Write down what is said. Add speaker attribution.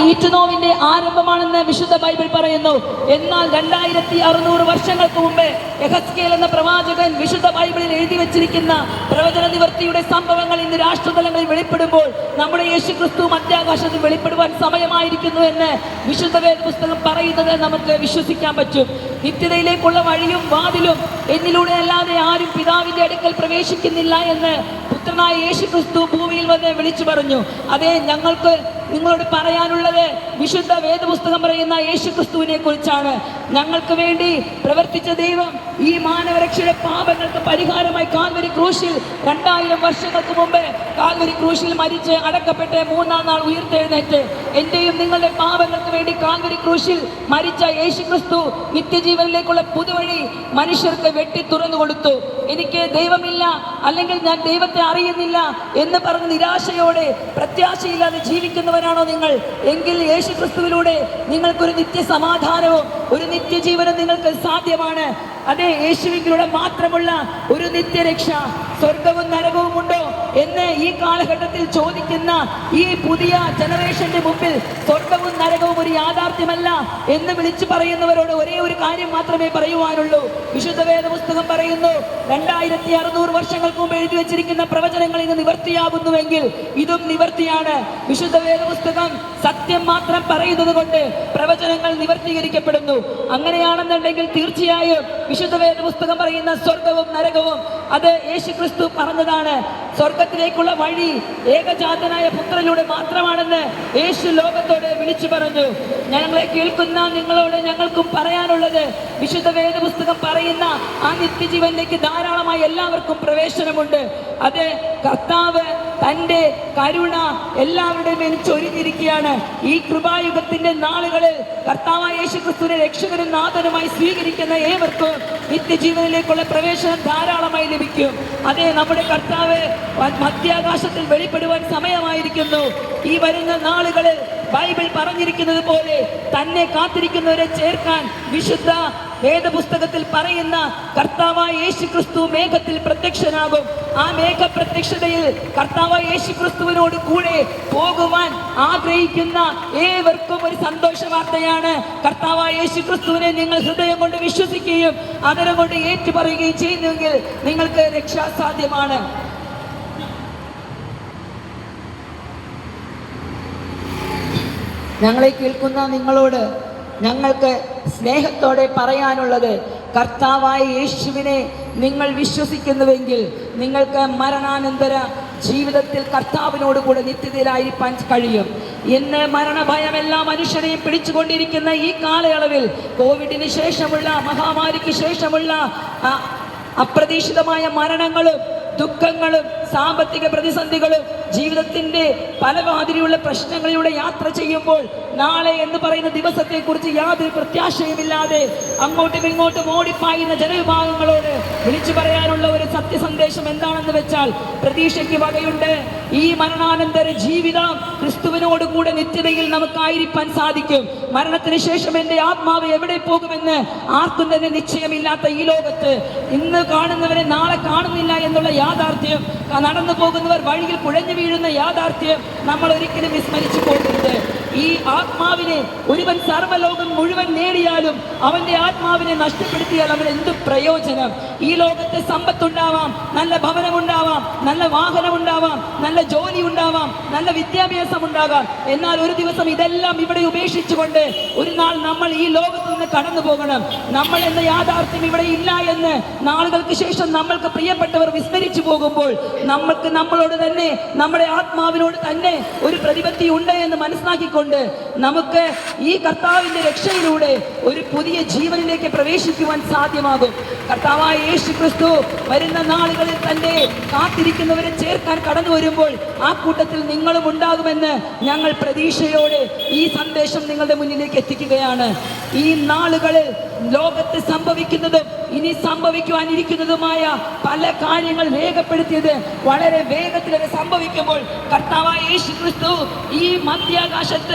Speaker 1: ഈറ്റുനോവിന്റെ ആരംഭമാണെന്ന് വിശുദ്ധ ബൈബിൾ പറയുന്നു. എന്നാൽ 2600 വർഷങ്ങൾക്ക് മുമ്പ് യെഹെസ്കേൽ എന്ന പ്രവാചകൻ വിശുദ്ധ ബൈബിളിൽ എഴുതി വെച്ചിരിക്കുന്ന പ്രവചന നിവർത്തിയുടെ സംഭവങ്ങൾ ഇന്ന് രാഷ്ട്രതലങ്ങളിൽ വെളിപ്പെടുമ്പോൾ നമ്മുടെ യേശു ക്രിസ്തു മധ്യാകാശത്തിൽ വെളിപ്പെടുവാൻ സമയമായിരിക്കുന്നു എന്ന് വിശുദ്ധ വേദപുസ്തകം പറയുന്നത് നമുക്ക് വിശ്വസിക്കാൻ പറ്റും. നിത്യതയിലേക്കുള്ള വഴിയും വാതിലും എന്നിലൂടെ അല്ലാതെ ആരും പിതാവിന്റെ അടുക്കൽ പ്രവേശിക്കുന്നില്ല എന്ന് പുത്രനായ യേശു ക്രിസ്തു ഭൂമിയിൽ വന്ന് വിളിച്ചു പറഞ്ഞു. അതേ, ഞങ്ങൾക്ക് നിങ്ങളോട് പറയാനുള്ളത് വിശുദ്ധ വേദപുസ്തകം പറയുന്ന യേശു ക്രിസ്തുവിനെ കുറിച്ചാണ്. ഞങ്ങൾക്ക് വേണ്ടി പ്രവർത്തിച്ച ദൈവം ഈ മാനവരക്ഷയുടെ പാപങ്ങൾക്ക് പരിഹാരമായി കാൽവരി ക്രൂശിൽ 2000 വർഷങ്ങൾക്ക് മുമ്പ് കാൽവരി ക്രൂശിൽ മരിച്ച് അടക്കപ്പെട്ട് 3-ാം നാൾ ഉയർത്തെഴുന്നേറ്റ് എന്റെയും നിങ്ങളുടെ പാപങ്ങൾക്ക് വേണ്ടി കാൽവരി ക്രൂശിൽ മരിച്ച യേശു ക്രിസ്തു നിത്യജീവനിലേക്കുള്ള പുതുവഴി മനുഷ്യർക്ക് വെട്ടി തുറന്നു കൊടുത്തു. എനിക്ക് ദൈവമില്ല, അല്ലെങ്കിൽ ഞാൻ ദൈവത്തെ അറിയുന്നില്ല എന്ന് പറഞ്ഞ് നിരാശയോടെ പ്രത്യാശയില്ലാതെ ജീവിക്കുന്നവരാണോ നിങ്ങൾ? എങ്കിൽ യേശു ക്രിസ്തുവിലൂടെ നിങ്ങൾക്കൊരു നിത്യ സമാധാനവും ഒരു നിത്യജീവനും നിങ്ങൾക്ക് സാധ്യമാണ്. അതേ, യേശുവിലൂടെ മാത്രമുള്ള ഒരു നിത്യരക്ഷ. സ്വർഗവും നരകവും ഉണ്ടോ എന്ന് ഈ കാലഘട്ടത്തിൽ ചോദിക്കുന്ന ഈ പുതിയ ജനറേഷന്റെ മുമ്പിൽ സ്വർഗവും നരകവും ഒരു യാഥാർത്ഥ്യമല്ല എന്ന് വിളിച്ചു പറയുന്നവരോട് ഒരേ ഒരു കാര്യം മാത്രമേ പറയുവാനുള്ളൂ. വിശുദ്ധ വേദപുസ്തകം പറയുന്നു, 2600 വർഷങ്ങൾക്ക് മുമ്പ് എഴുതി വെച്ചിരിക്കുന്ന പ്രവചനങ്ങൾ ഇന്ന് നിവർത്തിയാകുന്നുവെങ്കിൽ ഇതും നിവർത്തിയാണ്. വിശുദ്ധ വേദപുസ്തകം സത്യം മാത്രം പറയുന്നത് കൊണ്ട് പ്രവചനങ്ങൾ നിവർത്തീകരിക്കപ്പെടുന്നു. അങ്ങനെയാണെന്നുണ്ടെങ്കിൽ തീർച്ചയായും വിശുദ്ധ വേദപുസ്തകം പറയുന്ന സ്വർഗവും നരകവും അത് യേശു ക്രിസ്തു പറഞ്ഞതാണ്. സ്വർഗത്തിലേക്കുള്ള വഴി ഏകജാതനായ പുത്രനിലൂടെ മാത്രമാണെന്ന് യേശു ലോകത്തോട് വിളിച്ചു പറഞ്ഞു. ഞങ്ങളെ കേൾക്കുന്ന നിങ്ങളോട് ഞങ്ങൾക്കും പറയാനുള്ളത്, വിശുദ്ധ വേദപുസ്തകം പറയുന്ന ആ നിത്യജീവനിലേക്ക് ധാരാളമായി എല്ലാവർക്കും പ്രവേശനമുണ്ട്. അത് കർത്താവ് തൻ്റെ കരുണ എല്ലാവരുടെയും മേൽ ചൊരിഞ്ഞിരിക്കുകയാണ്. ഈ കൃപായുഗത്തിന്റെ നാളുകളിൽ കർത്താവായ യേശു ക്രിസ്തുവിനെ രക്ഷകനും നാഥനുമായി സ്വീകരിക്കുന്ന ഏവർക്കും നിത്യജീവനിലേക്കുള്ള പ്രവേശനം ധാരാളമായി ലഭിക്കും. അതേ, നമ്മുടെ കർത്താവ് മധ്യാകാശത്തിൽ വെളിപ്പെടുവാൻ സമയമായിരിക്കുന്നു. ഈ വരുന്ന നാളുകളിൽ ബൈബിൾ പറഞ്ഞിരിക്കുന്നത് പോലെ തന്നെ കാത്തിരിക്കുന്നവരെ ചേർക്കാൻ വിശുദ്ധ വേദപുസ്തകത്തിൽ പറയുന്ന കർത്താവായ യേശു ക്രിസ്തു മേഘത്തിൽ പ്രത്യക്ഷനാകും. ആ മേഘ പ്രത്യക്ഷതയിൽ കർത്താവായ യേശു ക്രിസ്തുവിനോട് കൂടെ പോകുവാൻ ആഗ്രഹിക്കുന്ന ഏവർക്കും ഒരു സന്തോഷ വാർത്തയാണ്. കർത്താവായ യേശു ക്രിസ്തുവിനെ നിങ്ങൾ ഹൃദയം കൊണ്ട് വിശ്വസിക്കുകയും അതരം കൊണ്ട് ഏറ്റുപറയുകയും ചെയ്യുന്നുവെങ്കിൽ നിങ്ങൾക്ക് രക്ഷാ സാധ്യമാണ്. ഞങ്ങളെ കേൾക്കുന്ന നിങ്ങളോട് ഞങ്ങൾക്ക് സ്നേഹത്തോടെ പറയാനുള്ളത്, കർത്താവായ യേശുവിനെ നിങ്ങൾ വിശ്വസിക്കുന്നുവെങ്കിൽ നിങ്ങൾക്ക് മരണാനന്തര ജീവിതത്തിൽ കർത്താവിനോട് കൂടെ നിത്യതയിലായിരിക്കാൻ കഴിയും. ഇന്ന് മരണഭയം എല്ലാ മനുഷ്യരെയും പിടിച്ചുകൊണ്ടിരിക്കുന്ന ഈ കാലയളവിൽ, കോവിഡിന് ശേഷമുള്ള മഹാമാരിക്ക് ശേഷമുള്ള അപ്രതീക്ഷിതമായ മരണങ്ങളും ദുഃഖങ്ങളും സാമ്പത്തിക പ്രതിസന്ധികളും ജീവിതത്തിന്റെ പല മാതിരിയുള്ള പ്രശ്നങ്ങളിലൂടെ യാത്ര ചെയ്യുമ്പോൾ നാളെ എന്ന് പറയുന്ന ദിവസത്തെക്കുറിച്ച് യാതൊരു പ്രത്യാശയുമില്ലാതെ അങ്ങോട്ടും ഇങ്ങോട്ടും ഓടിപ്പായുന്ന ജനവിഭാഗങ്ങളോട് വിളിച്ചു പറയാനുള്ള ഒരു സത്യസന്ദേശം എന്താണെന്ന് വെച്ചാൽ, പ്രതീക്ഷയ്ക്ക് വകയുണ്ട്. ഈ മരണാനന്തര ജീവിതം ക്രിസ്തുവിനോട് കൂടെ നിത്യതയിൽ നമുക്കായിരിക്കാൻ സാധിക്കും. മരണത്തിന് ശേഷം എൻ്റെ ആത്മാവ് എവിടെ പോകുമെന്ന് ആർക്കും തന്നെ നിശ്ചയമില്ലാത്ത ഈ ലോകത്ത് ഇന്ന് കാണുന്നവരെ നാളെ കാണുന്നില്ല എന്നുള്ള യാഥാർത്ഥ്യം, നടന്നു പോകുന്നവർ വഴിയിൽ കുഴഞ്ഞു വീഴുന്ന യാഥാർത്ഥ്യം നമ്മൾ ഒരിക്കലും വിസ്മരിച്ചു പോകരുത്. ഈ ആത്മാവിനെ ഒരുവൻ സർവ്വലോകം മുഴുവൻ നേടിയാലും അവന്റെ ആത്മാവിനെ നഷ്ടപ്പെടുത്തിയാൽ അവൻ എന്ത് പ്രയോജനം? ഈ ലോകത്തെ സമ്പത്തുണ്ടാവാം, നല്ല ഭവനമുണ്ടാവാം, നല്ല വാഹനമുണ്ടാവാം, നല്ല ജോലി ഉണ്ടാവാം, നല്ല വിദ്യാഭ്യാസം ഉണ്ടാകാം. എന്നാൽ ഒരു ദിവസം ഇതെല്ലാം ഇവിടെ ഉപേക്ഷിച്ചുകൊണ്ട് ഒരു നാൾ നമ്മൾ ഈ ലോകത്ത് നിന്ന് കടന്നു പോകണം. നമ്മൾ എന്ന യാഥാർത്ഥ്യം ഇവിടെ ഇല്ല എന്ന് നാളുകൾക്ക് ശേഷം നമ്മൾക്ക് പ്രിയപ്പെട്ടവർ വിസ്മരിച്ചു പോകുമ്പോൾ നമ്മൾക്ക് നമ്മളോട് തന്നെ, നമ്മുടെ ആത്മാവിനോട് തന്നെ ഒരു പ്രതിപത്തി ഉണ്ട് എന്ന് മനസ്സിലാക്കിക്കൊണ്ട് നമുക്ക് ഈ കർത്താവിന്റെ രക്ഷയിലൂടെ ഒരു പുതിയ ജീവനിലേക്ക് പ്രവേശിക്കുവാൻ സാധ്യമാകും. കർത്താവായ യേശു ക്രിസ്തു വരുന്ന നാളുകളിൽ തന്നെ കാത്തിരിക്കുന്നവരെ ചേർക്കാൻ കടന്നു വരുമ്പോൾ ആ കൂട്ടത്തിൽ നിങ്ങളും ഉണ്ടാകുമെന്ന് ഞങ്ങൾ പ്രതീക്ഷയോടെ ഈ സന്ദേശം നിങ്ങളുടെ മുന്നിലേക്ക് എത്തിക്കുകയാണ്. ഈ നാളുകളിൽ ലോകത്ത് സംഭവിക്കുന്നതും ഇനി സംഭവിക്കുവാനിരിക്കുന്നതുമായ പല കാര്യങ്ങൾ രേഖപ്പെടുത്തിയത് വളരെ വേഗത്തിൽ സംഭവിക്കുമ്പോൾ കർത്താവായ യേശു ക്രിസ്തു ഈ മധ്യാകാശത്ത്